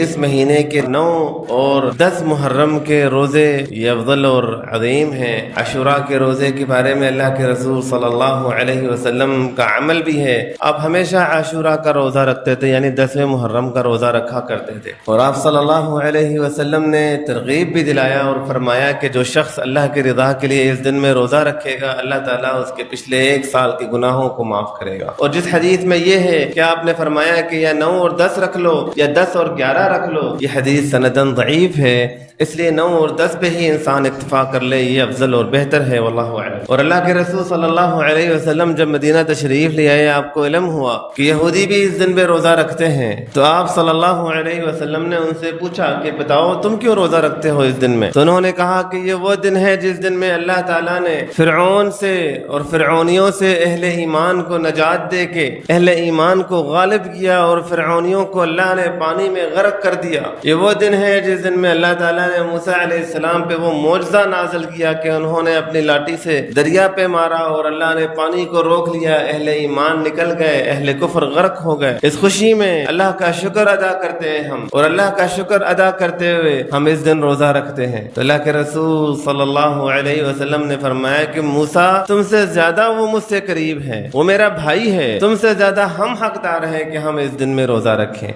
اس مہینے کے 9 اور 10 محرم کے روزے یہ افضل اور عظیم ہیں۔ عاشوراء کے روزے کے بارے میں اللہ کے رسول صلی اللہ علیہ وسلم کا عمل بھی ہے۔ آپ ہمیشہ عاشوراء کا روزہ رکھتے تھے، یعنی 10ویں محرم کا روزہ رکھا کرتے تھے، اور آپ صلی اللہ علیہ وسلم نے ترغیب بھی دلایا اور فرمایا کہ جو شخص اللہ کی رضا کے لیے اس دن میں روزہ رکھے گا، اللہ تعالیٰ اس کے پچھلے 1 سال کے گناہوں کو معاف کرے گا۔ اور جس حدیث میں یہ ہے کہ آپ نے فرمایا کہ یا 9 اور 10 رکھ لو یا 10 اور 11 رکھ لو، یہ حدیث سندن ضعیف ہے، اس لیے 9 اور 10 پہ ہی انسان اکتفا کر لے، یہ افضل اور بہتر ہے، واللہ اعلم۔ اور اللہ کے رسول صلی اللہ علیہ وسلم جب مدینہ تشریف لے آئے، آپ کو علم ہوا کہ یہودی بھی اس دن پہ روزہ رکھتے ہیں، تو آپ صلی اللہ علیہ وسلم نے ان سے پوچھا کہ بتاؤ تم کیوں روزہ رکھتے ہو اس دن میں؟ تو انہوں نے کہا کہ یہ وہ دن ہے جس دن میں اللہ تعالیٰ نے فرعون سے اور فرعونیوں سے اہل ایمان کو نجات دے کے اہل ایمان کو غالب کیا، اور فرعونیوں کو اللہ نے پانی میں غرق کر دیا۔ یہ وہ دن ہے جس دن میں اللہ تعالیٰ نے موسیٰ علیہ السلام پہ وہ معجزہ نازل کیا کہ انہوں نے اپنی لاٹھی سے دریا پہ مارا اور اللہ نے پانی کو روک لیا، اہل ایمان نکل گئے، اہل کفر غرق ہو گئے۔ اس خوشی میں اللہ کا شکر ادا کرتے ہیں ہم، اور اللہ کا شکر ادا کرتے ہوئے ہم اس دن روزہ رکھتے ہیں۔ تو اللہ کے رسول صلی اللہ علیہ وسلم نے فرمایا کہ موسیٰ تم سے زیادہ وہ مجھ سے قریب ہے، وہ میرا بھائی ہے، تم سے زیادہ ہم حقدار ہیں کہ ہم اس دن میں روزہ رکھیں۔